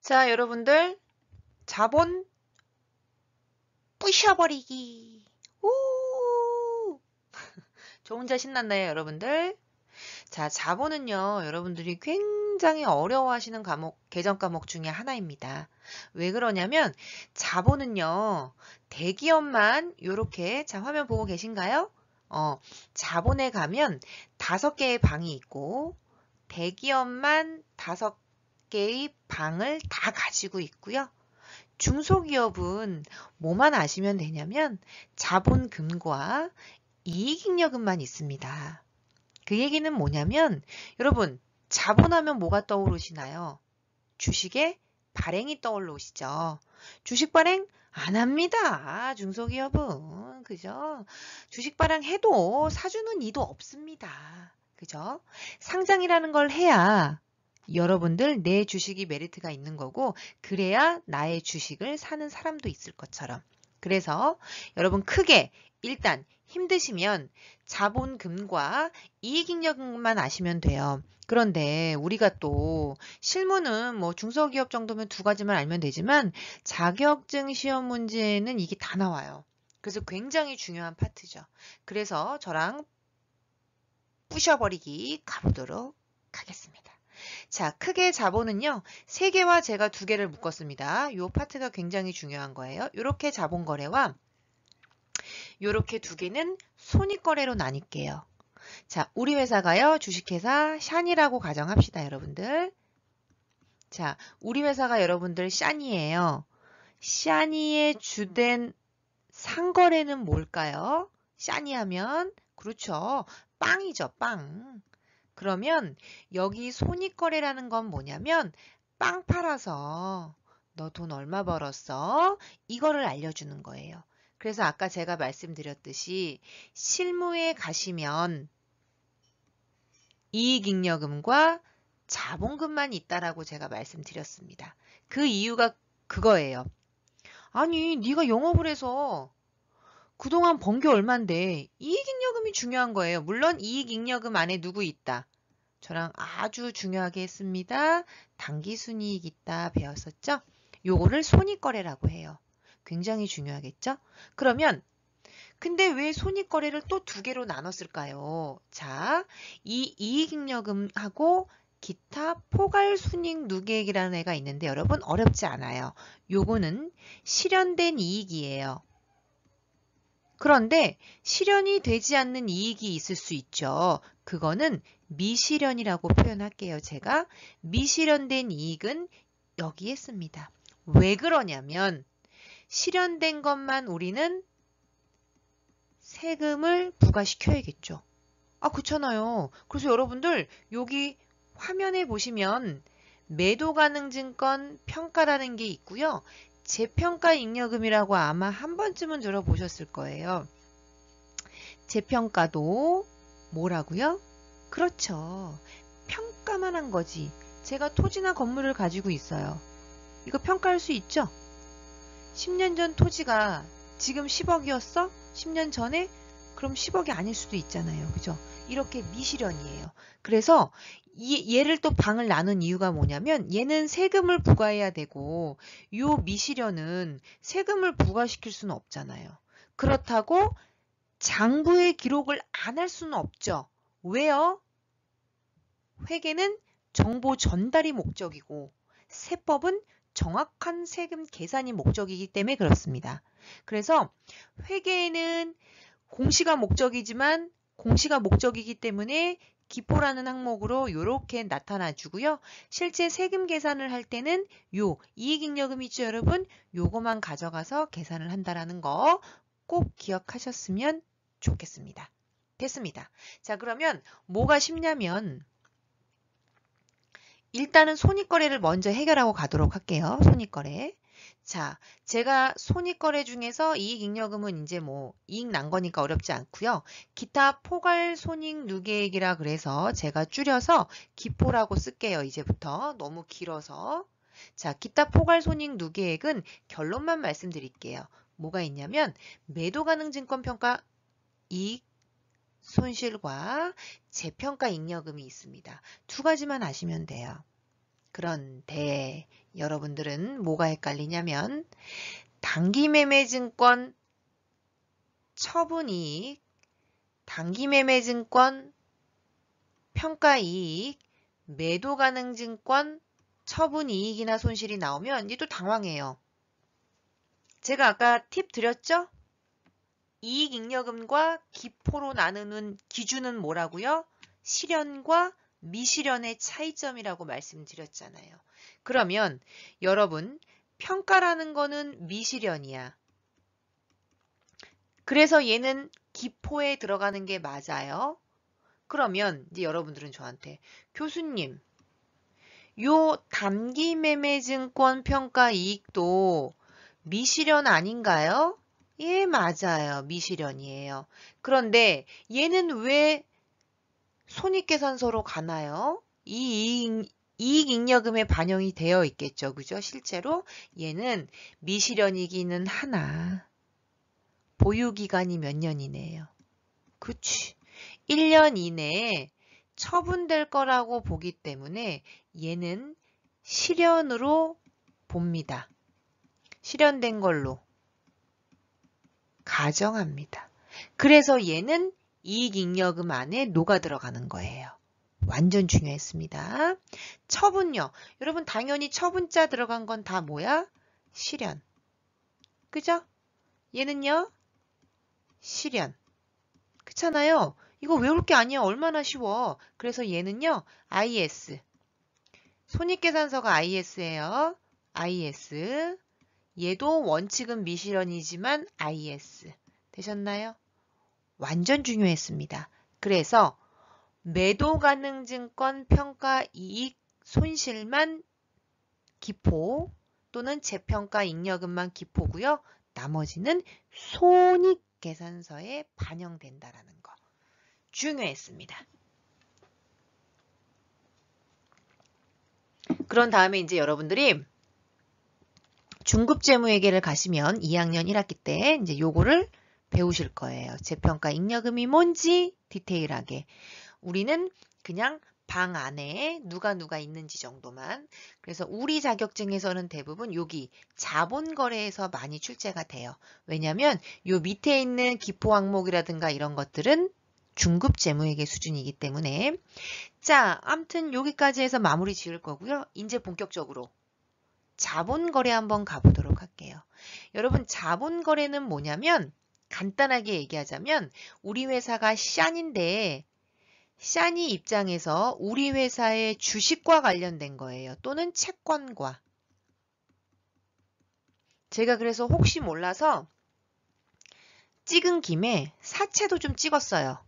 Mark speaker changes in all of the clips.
Speaker 1: 자, 여러분들, 자본 부셔버리기. 우! 저 혼자 신났나요, 여러분들? 자, 자본은요, 여러분들이 굉장히 어려워하시는 계정 과목 중에 하나입니다. 왜 그러냐면, 자본은요, 대기업만 요렇게, 자, 화면 보고 계신가요? 자본에 가면 5개의 방이 있고, 대기업만 5개의 방을 다 가지고 있고요. 중소기업은 뭐만 아시면 되냐면 자본금과 이익잉여금만 있습니다. 그 얘기는 뭐냐면 여러분 자본하면 뭐가 떠오르시나요? 주식의 발행이 떠올르시죠. 주식 발행 안 합니다. 중소기업은 그죠? 주식 발행해도 사주는 이도 없습니다. 그죠? 상장이라는 걸 해야 여러분들 내 주식이 메리트가 있는 거고 그래야 나의 주식을 사는 사람도 있을 것처럼. 그래서 여러분 크게 일단 힘드시면 자본금과 이익잉여금만 아시면 돼요. 그런데 우리가 또 실무는 뭐 중소기업 정도면 2가지만 알면 되지만 자격증 시험 문제는 이게 다 나와요. 그래서 굉장히 중요한 파트죠. 그래서 저랑 부셔버리기 가보도록 하겠습니다. 자, 크게 자본은요. 3개와 제가 2개를 묶었습니다. 이 파트가 굉장히 중요한 거예요. 이렇게 자본거래와 이렇게 2개는 손익거래로 나뉠게요. 자, 우리 회사가요. 주식회사 샨이라고 가정합시다, 여러분들. 자, 우리 회사가 여러분들 샤니예요. 샤니의 주된 상거래는 뭘까요? 샤니 하면 그렇죠. 빵이죠, 빵. 그러면 여기 손익거래라는 건 뭐냐면 빵 팔아서 너 돈 얼마 벌었어? 이거를 알려주는 거예요. 그래서 아까 제가 말씀드렸듯이 실무에 가시면 이익잉여금과 자본금만 있다라고 제가 말씀드렸습니다. 그 이유가 그거예요. 아니, 네가 영업을 해서 그동안 번 게 얼만데 이익잉여금이 중요한 거예요. 물론 이익잉여금 안에 누구 있다? 저랑 아주 중요하게 했습니다. 당기순이익 있다 배웠었죠? 요거를 손익거래라고 해요. 굉장히 중요하겠죠? 그러면 근데 왜 손익거래를 또 2개로 나눴을까요? 자, 이 이익잉여금하고 기타 포괄순익 누계액이라는 애가 있는데 여러분 어렵지 않아요. 요거는 실현된 이익이에요. 그런데 실현이 되지 않는 이익이 있을 수 있죠. 그거는 미실현이라고 표현할게요. 제가 미실현된 이익은 여기에 씁니다. 왜 그러냐면 실현된 것만 우리는 세금을 부과시켜야겠죠. 아, 그렇잖아요. 그래서 여러분들 여기 화면에 보시면 매도가능증권 평가라는 게 있고요. 재평가 잉여금이라고 아마 한 번쯤은 들어보셨을 거예요. 재평가도 뭐라고요? 그렇죠. 평가만 한 거지. 제가 토지나 건물을 가지고 있어요. 이거 평가할 수 있죠? 10년 전 토지가 지금 10억이었어? 10년 전에? 그럼 10억이 아닐 수도 있잖아요. 그죠? 이렇게 미실현이에요. 그래서 얘를 또 방을 나눈 이유가 뭐냐면 얘는 세금을 부과해야 되고 요 미실현은 세금을 부과시킬 수는 없잖아요. 그렇다고 장부의 기록을 안 할 수는 없죠. 왜요? 회계는 정보 전달이 목적이고 세법은 정확한 세금 계산이 목적이기 때문에 그렇습니다. 그래서 회계에는 공시가 목적이지만 공시가 목적이기 때문에 기포라는 항목으로 이렇게 나타나 주고요. 실제 세금 계산을 할 때는 요 이익잉여금 있죠, 여러분? 요거만 가져가서 계산을 한다라는 거 꼭 기억하셨으면 좋겠습니다. 됐습니다. 자, 그러면 뭐가 쉽냐면 일단은 손익거래를 먼저 해결하고 가도록 할게요. 손익거래. 자, 제가 손익거래 중에서 이익잉여금은 이제 뭐 이익 난 거니까 어렵지 않고요. 기타 포괄 손익 누계액이라 그래서 제가 줄여서 기포라고 쓸게요. 이제부터 너무 길어서. 자, 기타 포괄 손익 누계액은 결론만 말씀드릴게요. 뭐가 있냐면 매도 가능 증권 평가 이익 손실과 재평가 잉여금이 있습니다. 2가지만 아시면 돼요. 그런데 여러분들은 뭐가 헷갈리냐면 단기매매증권 처분이익, 단기매매증권 평가이익, 매도가능증권 처분이익이나 손실이 나오면 이제 또 당황해요. 제가 아까 팁 드렸죠? 이익잉여금과 기포로 나누는 기준은 뭐라고요? 실현과 미실현의 차이점이라고 말씀드렸잖아요. 그러면 여러분 평가라는 거는 미실현이야. 그래서 얘는 기포에 들어가는 게 맞아요. 그러면 이제 여러분들은 저한테 교수님, 요 단기매매증권 평가 이익도 미실현 아닌가요? 예, 맞아요. 미실현이에요. 그런데 얘는 왜 손익계산서로 가나요? 이익잉여금에 반영이 되어 있겠죠. 그죠? 실제로 얘는 미실현이기는 하나 보유기간이 몇 년이네요. 그치. 1년 이내에 처분될 거라고 보기 때문에 얘는 실현으로 봅니다. 실현된 걸로 가정합니다. 그래서 얘는 이익잉여금 안에 녹아 들어가는 거예요. 완전 중요했습니다. 처분요. 여러분 당연히 처분자 들어간 건 다 뭐야? 실현. 그죠? 얘는요? 실현. 그렇잖아요. 이거 외울 게 아니야. 얼마나 쉬워. 그래서 얘는요. IS. 손익계산서가 IS예요. IS. 얘도 원칙은 미실현이지만 IS. 되셨나요? 완전 중요했습니다. 그래서 매도가능증권 평가 이익 손실만 기포 또는 재평가 잉여금만 기포고요. 나머지는 손익계산서에 반영된다라는 거. 중요했습니다. 그런 다음에 이제 여러분들이 중급재무회계를 가시면 2학년 1학기 때 이제 요거를 배우실 거예요. 재평가 잉여금이 뭔지 디테일하게. 우리는 그냥 방 안에 누가 있는지 정도만. 그래서 우리 자격증에서는 대부분 여기 자본거래에서 많이 출제가 돼요. 왜냐하면 요 밑에 있는 기포 항목이라든가 이런 것들은 중급 재무회계 수준이기 때문에. 자, 아무튼 여기까지 해서 마무리 지을 거고요. 이제 본격적으로 자본거래 한번 가보도록 할게요. 여러분 자본거래는 뭐냐면 간단하게 얘기하자면 우리 회사가 샨인데 샨이 입장에서 우리 회사의 주식과 관련된 거예요. 또는 채권과. 제가 그래서 혹시 몰라서 찍은 김에 사채도 좀 찍었어요.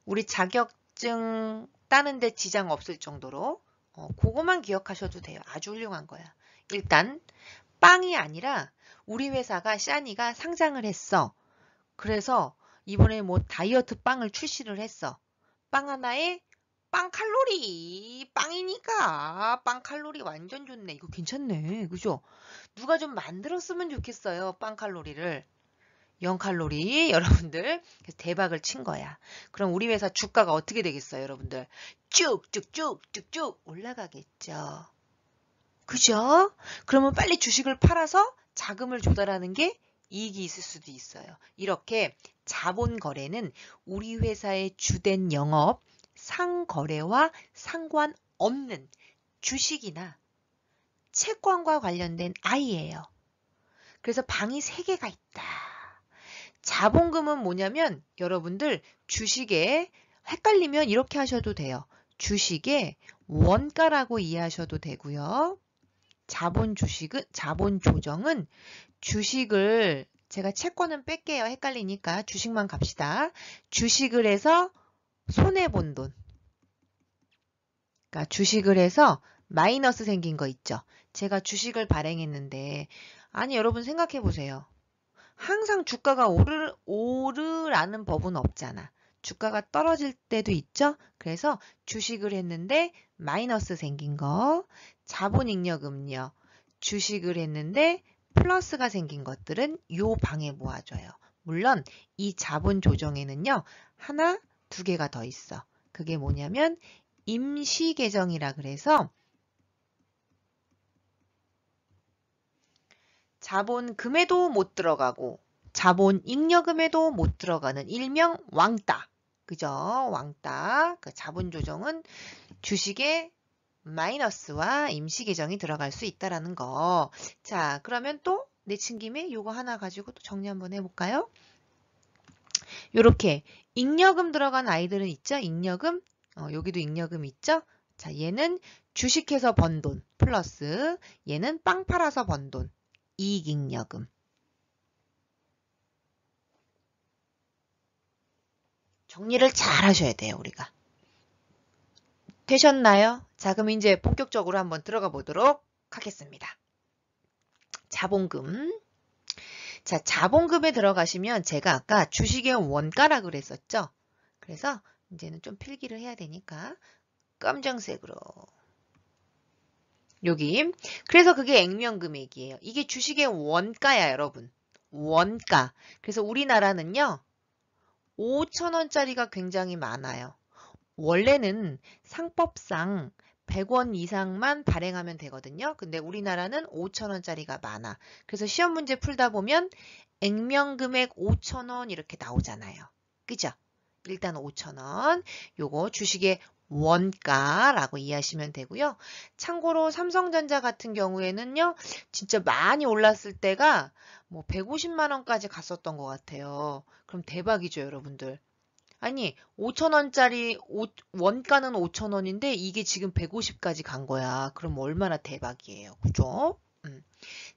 Speaker 1: 우리 자격증 따는데 지장 없을 정도로. 그거만 기억하셔도 돼요. 아주 훌륭한 거야. 일단 빵이 아니라 우리 회사가 샤니가 상장을 했어. 그래서 이번에 뭐 다이어트 빵을 출시를 했어. 빵 하나에 빵 칼로리, 빵이니까 빵 칼로리 완전 좋네. 이거 괜찮네. 그죠? 누가 좀 만들었으면 좋겠어요. 빵 칼로리를. 0칼로리 여러분들. 그래서 대박을 친 거야. 그럼 우리 회사 주가가 어떻게 되겠어요, 여러분들? 쭉쭉쭉쭉쭉 올라가겠죠. 그죠? 그러면 빨리 주식을 팔아서 자금을 조달하는 게 이익이 있을 수도 있어요. 이렇게 자본거래는 우리 회사의 주된 영업, 상거래와 상관없는 주식이나 채권과 관련된 아이예요. 그래서 방이 3개가 있다. 자본금은 뭐냐면 여러분들 주식에 헷갈리면 이렇게 하셔도 돼요. 주식의 원가라고 이해하셔도 되고요. 자본 조정은 주식을 제가 채권은 뺄게요. 헷갈리니까 주식만 갑시다. 주식을 해서 손해본 돈. 그러니까 주식을 해서 마이너스 생긴 거 있죠. 제가 주식을 발행했는데 아니 여러분 생각해 보세요. 항상 주가가 오르라는 법은 없잖아. 주가가 떨어질 때도 있죠. 그래서 주식을 했는데 마이너스 생긴 거. 자본잉여금요. 주식을 했는데 플러스가 생긴 것들은 요 방에 모아줘요. 물론 이 자본 조정에는요. 하나, 2개가 더 있어. 그게 뭐냐면 임시계정이라 그래서 자본금에도 못 들어가고 자본잉여금에도 못 들어가는 일명 왕따. 그죠? 왕따. 그 자본 조정은 주식에 마이너스와 임시 계정이 들어갈 수 있다라는 거. 자, 그러면 또 내친 김에 요거 하나 가지고 또 정리 한번 해볼까요? 요렇게 잉여금 들어간 아이들은 있죠? 잉여금. 여기도 잉여금 있죠? 자, 얘는 주식해서 번 돈 플러스 얘는 빵 팔아서 번 돈. 이익잉여금. 정리를 잘 하셔야 돼요, 우리가. 되셨나요? 자, 그럼 이제 본격적으로 한번 들어가 보도록 하겠습니다. 자본금. 자, 자본금에 들어가시면 제가 아까 주식의 원가라 그랬었죠? 그래서 이제는 좀 필기를 해야 되니까 검정색으로. 여기. 그래서 그게 액면금액이에요. 이게 주식의 원가야, 여러분. 원가. 그래서 우리나라는요. 5,000원짜리가 굉장히 많아요. 원래는 상법상 100원 이상만 발행하면 되거든요. 근데 우리나라는 5,000원짜리가 많아. 그래서 시험 문제 풀다 보면 액면금액 5,000원 이렇게 나오잖아요. 그죠? 일단 5,000원. 요거 주식의 원가라고 이해하시면 되고요. 참고로 삼성전자 같은 경우에는요. 진짜 많이 올랐을 때가 뭐 150만 원까지 갔었던 것 같아요. 그럼 대박이죠, 여러분들. 아니 5,000원짜리 원가는 5,000원인데 이게 지금 150까지 간 거야. 그럼 얼마나 대박이에요. 그죠?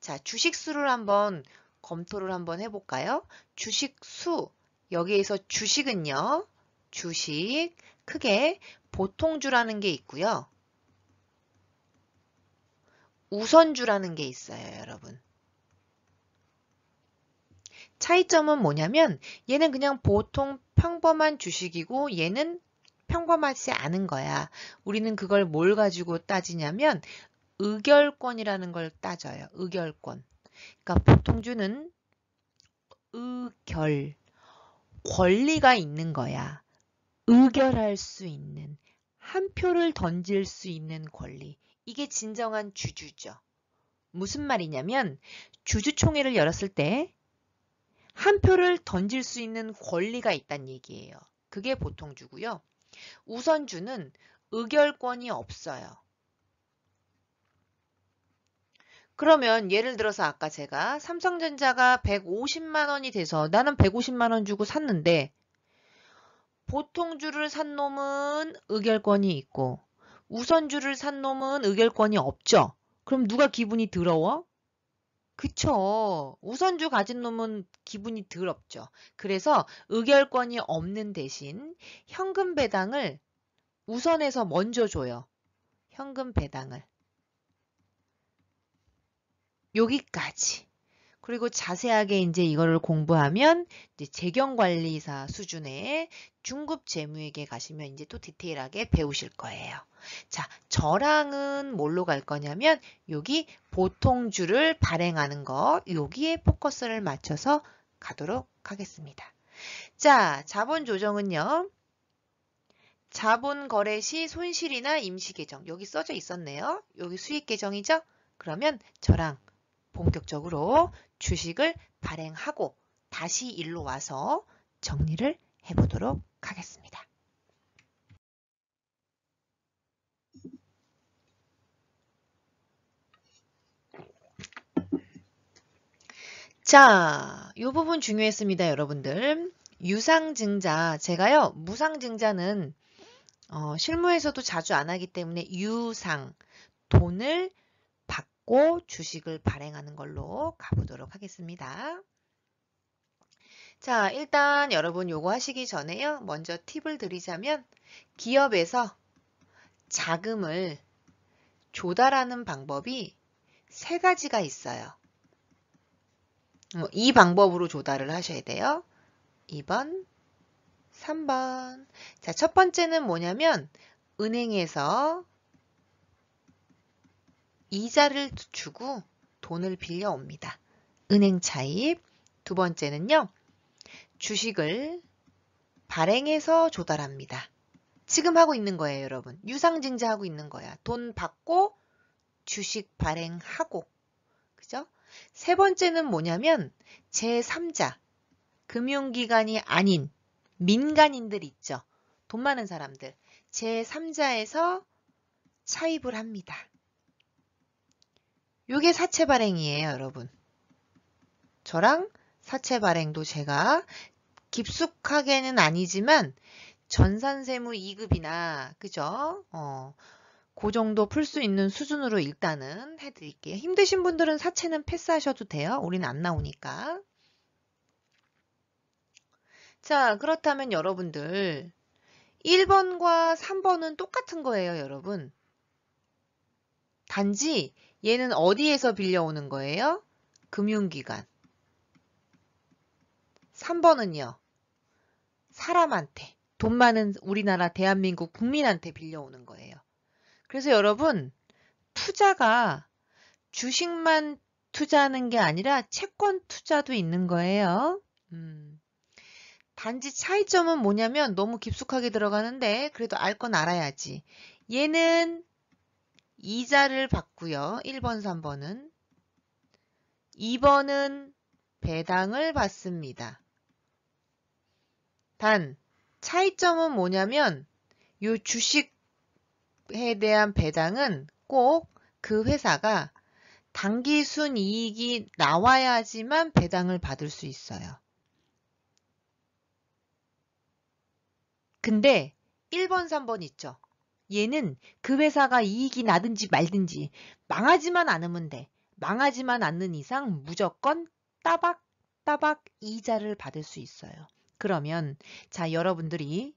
Speaker 1: 자, 주식수를 한번 검토를 한번 해볼까요? 주식수. 여기에서 주식은요. 주식 크게 보통주라는 게 있고요. 우선주라는 게 있어요, 여러분. 차이점은 뭐냐면 얘는 그냥 보통 평범한 주식이고 얘는 평범하지 않은 거야. 우리는 그걸 뭘 가지고 따지냐면 의결권이라는 걸 따져요. 의결권. 그러니까 보통주는 의결, 권리가 있는 거야. 의결할 수 있는, 한 표를 던질 수 있는 권리. 이게 진정한 주주죠. 무슨 말이냐면 주주총회를 열었을 때 한 표를 던질 수 있는 권리가 있다는 얘기예요. 그게 보통주고요. 우선주는 의결권이 없어요. 그러면 예를 들어서 아까 제가 삼성전자가 150만 원이 돼서 나는 150만 원 주고 샀는데 보통주를 산 놈은 의결권이 있고 우선주를 산 놈은 의결권이 없죠. 그럼 누가 기분이 더러워? 그쵸. 우선주 가진 놈은 기분이 더럽죠. 그래서 의결권이 없는 대신 현금 배당을 우선해서 먼저 줘요. 현금 배당을. 여기까지. 그리고 자세하게 이제 이거를 공부하면 이제 재경관리사 수준의 중급 재무회계 가시면 이제 또 디테일하게 배우실 거예요. 자, 저랑은 뭘로 갈 거냐면 여기 보통주를 발행하는 거 여기에 포커스를 맞춰서 가도록 하겠습니다. 자, 자본 조정은요. 자본 거래 시 손실이나 임시 계정 여기 써져 있었네요. 여기 수익 계정이죠? 그러면 저랑 본격적으로 주식을 발행하고 다시 일로 와서 정리를 해보도록 하겠습니다. 자, 이 부분 중요했습니다, 여러분들. 유상증자, 제가요, 무상증자는 실무에서도 자주 안 하기 때문에 유상, 돈을 받고 주식을 발행하는 걸로 가보도록 하겠습니다. 자, 일단 여러분 요거 하시기 전에요. 먼저 팁을 드리자면 기업에서 자금을 조달하는 방법이 세 가지가 있어요. 이 방법으로 조달을 하셔야 돼요. 2번, 3번. 자, 첫 번째는 뭐냐면 은행에서 이자를 주고 돈을 빌려옵니다. 은행 차입. 두 번째는요. 주식을 발행해서 조달합니다. 지금 하고 있는 거예요, 여러분. 유상증자 하고 있는 거야. 돈 받고 주식 발행하고. 그죠? 세 번째는 뭐냐면 제3자, 금융기관이 아닌 민간인들 있죠. 돈 많은 사람들. 제3자에서 차입을 합니다. 요게 사채 발행이에요, 여러분. 저랑 사채 발행도 제가 깊숙하게는 아니지만 전산세무 2급이나 그죠? 그 정도 풀 수 있는 수준으로 일단은 해드릴게요. 힘드신 분들은 사채는 패스하셔도 돼요. 우리는 안 나오니까. 자, 그렇다면 여러분들 1번과 3번은 똑같은 거예요, 여러분. 단지 얘는 어디에서 빌려오는 거예요? 금융기관. 3번은요. 사람한테, 돈 많은 우리나라 대한민국 국민한테 빌려오는 거예요. 그래서 여러분, 투자가 주식만 투자하는 게 아니라 채권 투자도 있는 거예요. 단지 차이점은 뭐냐면 너무 깊숙하게 들어가는데 그래도 알 건 알아야지. 얘는 이자를 받고요. 1번, 3번은. 2번은 배당을 받습니다. 단 차이점은 뭐냐면 요 주식에 대한 배당은 꼭 그 회사가 당기 순이익이 나와야지만 배당을 받을 수 있어요. 근데 1번, 3번 있죠. 얘는 그 회사가 이익이 나든지 말든지 망하지만 않으면 돼. 망하지만 않는 이상 무조건 따박따박 이자를 받을 수 있어요. 그러면 자, 여러분들이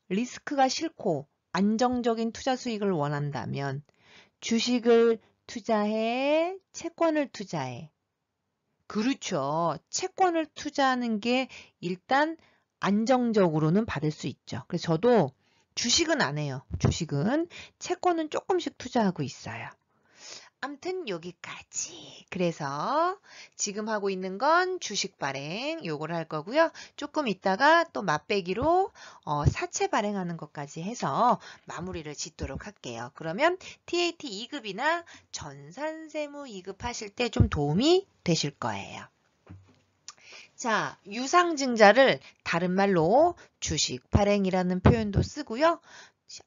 Speaker 1: 리스크가 싫고 안정적인 투자 수익을 원한다면 주식을 투자해, 채권을 투자해. 그렇죠. 채권을 투자하는 게 일단 안정적으로는 받을 수 있죠. 그래서 저도 주식은 안 해요. 주식은 채권은 조금씩 투자하고 있어요. 암튼 여기까지. 그래서 지금 하고 있는 건 주식 발행 요걸 할 거고요. 조금 있다가 또 맛배기로 사채 발행하는 것까지 해서 마무리를 짓도록 할게요. 그러면 TAT 2급이나 전산세무 2급 하실 때 좀 도움이 되실 거예요. 자, 유상증자를 다른 말로 주식 발행이라는 표현도 쓰고요.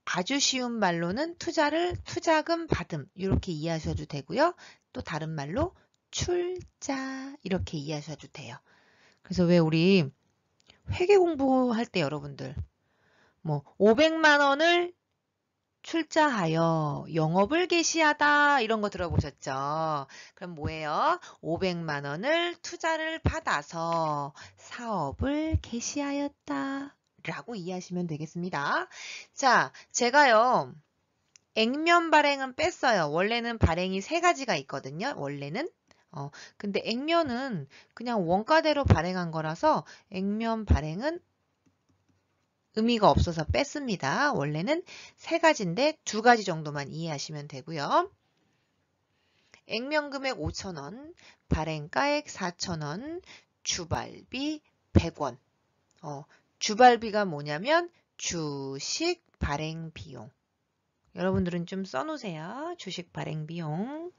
Speaker 1: 아주 쉬운 말로는 투자금 받음 이렇게 이해하셔도 되고요. 또 다른 말로 출자 이렇게 이해하셔도 돼요. 그래서 왜 우리 회계 공부할 때 여러분들 뭐 500만 원을 출자하여 영업을 개시하다 이런 거 들어보셨죠? 그럼 뭐예요? 500만 원을 투자를 받아서 사업을 개시하였다 라고 이해하시면 되겠습니다. 자, 제가요 액면 발행은 뺐어요. 원래는 발행이 3가지가 있거든요. 원래는 근데 액면은 그냥 원가대로 발행한 거라서 액면 발행은 의미가 없어서 뺐습니다. 원래는 3가지인데 2가지 정도만 이해하시면 되고요. 액면 금액 5,000원, 발행가액 4,000원, 주발비 100원. 주발비가 뭐냐면 주식 발행 비용. 여러분들은 좀 써놓으세요. 주식 발행 비용.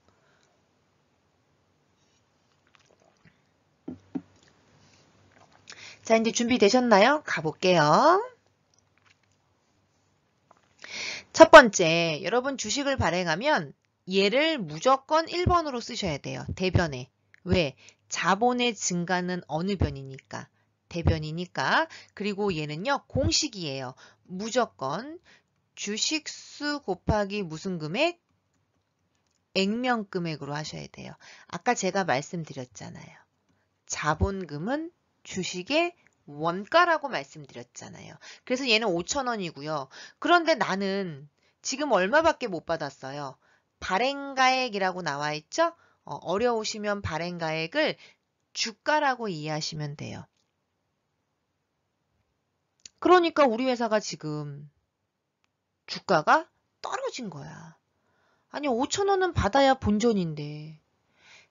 Speaker 1: 자, 이제 준비되셨나요? 가볼게요. 첫 번째, 여러분 주식을 발행하면 얘를 무조건 1번으로 쓰셔야 돼요. 대변에. 왜? 자본의 증가는 어느 변이니까? 대변이니까. 그리고 얘는요, 공식이에요. 무조건 주식수 곱하기 무슨 금액? 액면 금액으로 하셔야 돼요. 아까 제가 말씀드렸잖아요. 자본금은 주식의 원가라고 말씀드렸잖아요. 그래서 얘는 5,000원이고요. 그런데 나는 지금 얼마밖에 못 받았어요. 발행가액이라고 나와 있죠? 어려우시면 발행가액을 주가라고 이해하시면 돼요. 그러니까 우리 회사가 지금 주가가 떨어진 거야. 아니 5,000원은 받아야 본전인데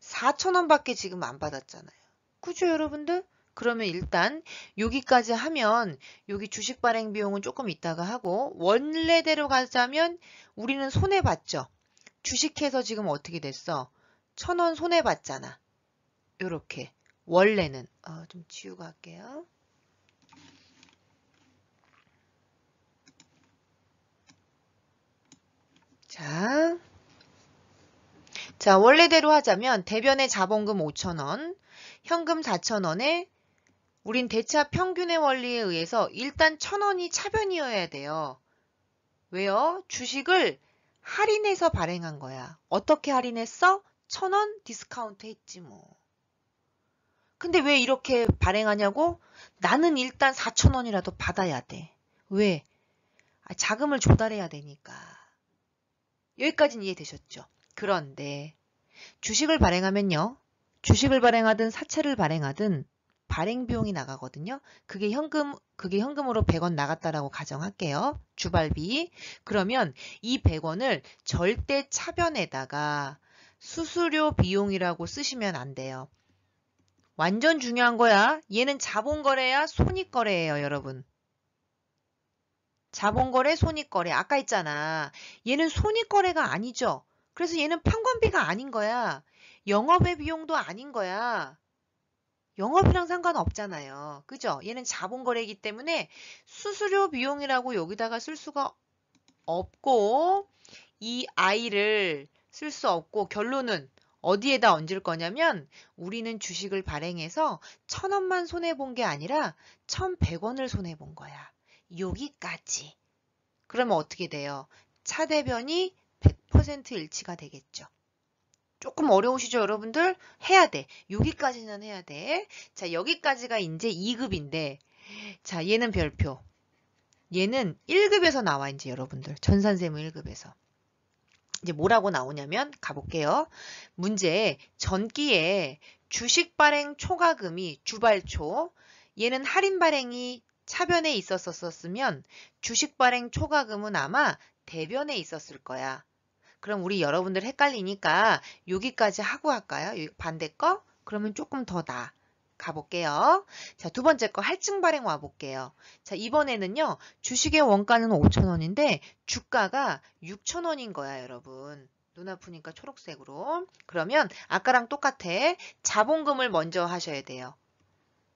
Speaker 1: 4,000원밖에 지금 안 받았잖아요. 그죠 여러분들? 그러면 일단 여기까지 하면 여기 주식 발행 비용은 조금 이따가 하고 원래대로 가자면 우리는 손해봤죠. 주식해서 지금 어떻게 됐어? 1,000원 손해봤잖아. 요렇게 원래는 좀 지우고 할게요. 자, 원래대로 하자면 대변의 자본금 5,000원, 현금 4,000원에 우린 대차 평균의 원리에 의해서 일단 1,000원이 차변이어야 돼요. 왜요? 주식을 할인해서 발행한 거야. 어떻게 할인했어? 1,000원 디스카운트 했지 뭐. 근데 왜 이렇게 발행하냐고? 나는 일단 4,000원이라도 받아야 돼. 왜? 자금을 조달해야 되니까. 여기까지는 이해되셨죠? 그런데 주식을 발행하면요. 주식을 발행하든 사채를 발행하든 발행 비용이 나가거든요. 그게 현금으로 100원 나갔다라고 가정할게요. 주발비. 그러면 이 100원을 절대 차변에다가 수수료 비용이라고 쓰시면 안 돼요. 완전 중요한 거야. 얘는 자본거래야, 손익거래예요, 여러분. 자본거래, 손익거래. 아까 했잖아. 얘는 손익거래가 아니죠. 그래서 얘는 판관비가 아닌 거야. 영업의 비용도 아닌 거야. 영업이랑 상관없잖아요. 그죠? 얘는 자본거래이기 때문에 수수료 비용이라고 여기다가 쓸 수가 없고 이 I를 쓸 수 없고 결론은 어디에다 얹을 거냐면 우리는 주식을 발행해서 1,000원만 손해본 게 아니라 1,100원을 손해본 거야. 여기까지. 그러면 어떻게 돼요? 차대변이 100% 일치가 되겠죠. 조금 어려우시죠, 여러분들? 해야 돼. 여기까지는 해야 돼. 자, 여기까지가 이제 2급인데, 자, 얘는 별표. 얘는 1급에서 나와, 이제 여러분들. 전산세무 1급에서. 이제 뭐라고 나오냐면, 가볼게요. 문제, 전기에 주식 발행 초과금이 주발초, 얘는 할인 발행이 차변에 있었으면 주식 발행 초과금은 아마 대변에 있었을 거야. 그럼 우리 여러분들 헷갈리니까 여기까지 하고 할까요? 반대 거? 그러면 조금 더 나아. 가볼게요. 자, 두 번째 거 할증 발행 와볼게요. 자, 이번에는요. 주식의 원가는 5,000원인데 주가가 6,000원인 거야, 여러분. 눈 아프니까 초록색으로. 그러면 아까랑 똑같아. 자본금을 먼저 하셔야 돼요.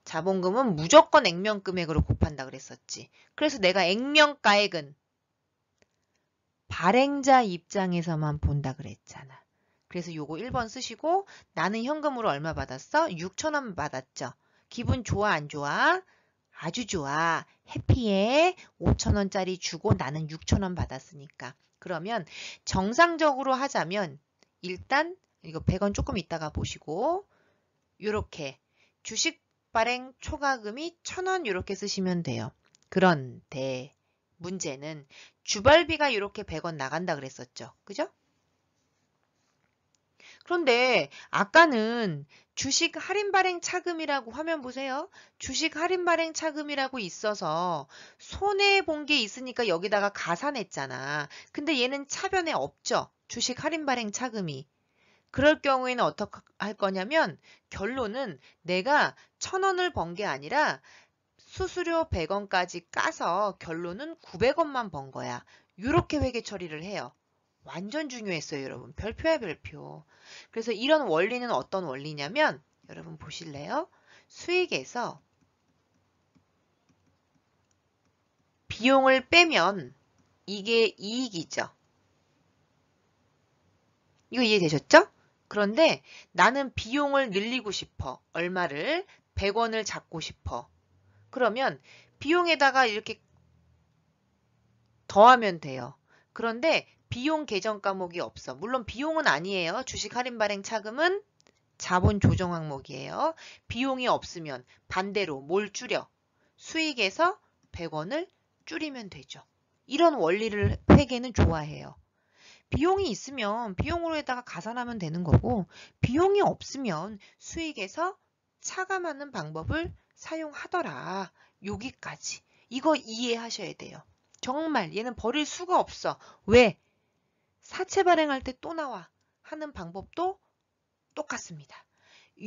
Speaker 1: 자본금은 무조건 액면 금액으로 곱한다 그랬었지. 그래서 내가 액면가액은 발행자 입장에서만 본다 그랬잖아. 그래서 요거 1번 쓰시고 나는 현금으로 얼마 받았어? 6,000원 받았죠. 기분 좋아 안 좋아? 아주 좋아. 해피해. 5,000원짜리 주고 나는 6,000원 받았으니까. 그러면 정상적으로 하자면 일단 이거 100원 조금 있다가 보시고 요렇게 주식 발행 초과금이 1,000원 요렇게 쓰시면 돼요. 그런데 문제는 주발비가 이렇게 100원 나간다 그랬었죠. 그죠? 그런데 아까는 주식 할인 발행 차금이라고 화면 보세요. 주식 할인 발행 차금이라고 있어서 손해 본 게 있으니까 여기다가 가산했잖아. 근데 얘는 차변에 없죠. 주식 할인 발행 차금이. 그럴 경우에는 어떻게 할 거냐면 결론은 내가 1,000원을 번 게 아니라 수수료 100원까지 까서 결론은 900원만 번 거야. 이렇게 회계 처리를 해요. 완전 중요했어요, 여러분. 별표야, 별표. 그래서 이런 원리는 어떤 원리냐면 여러분 보실래요? 수익에서 비용을 빼면 이게 이익이죠. 이거 이해되셨죠? 그런데 나는 비용을 늘리고 싶어. 얼마를? 100원을 잡고 싶어. 그러면 비용에다가 이렇게 더하면 돼요. 그런데 비용 계정 과목이 없어. 물론 비용은 아니에요. 주식 할인 발행 차금은 자본 조정 항목이에요. 비용이 없으면 반대로 뭘 줄여? 수익에서 100원을 줄이면 되죠. 이런 원리를 회계는 좋아해요. 비용이 있으면 비용으로에다가 가산하면 되는 거고 비용이 없으면 수익에서 차감하는 방법을 사용하더라. 여기까지. 이거 이해하셔야 돼요. 정말 얘는 버릴 수가 없어. 왜? 사채 발행할 때 또 나와. 하는 방법도 똑같습니다.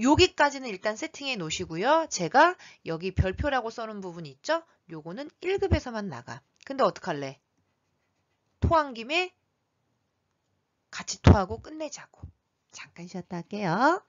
Speaker 1: 여기까지는 일단 세팅해 놓으시고요. 제가 여기 별표라고 써놓은 부분 있죠? 요거는 1급에서만 나가. 근데 어떡할래? 토한 김에 같이 토하고 끝내자고. 잠깐 쉬었다 할게요.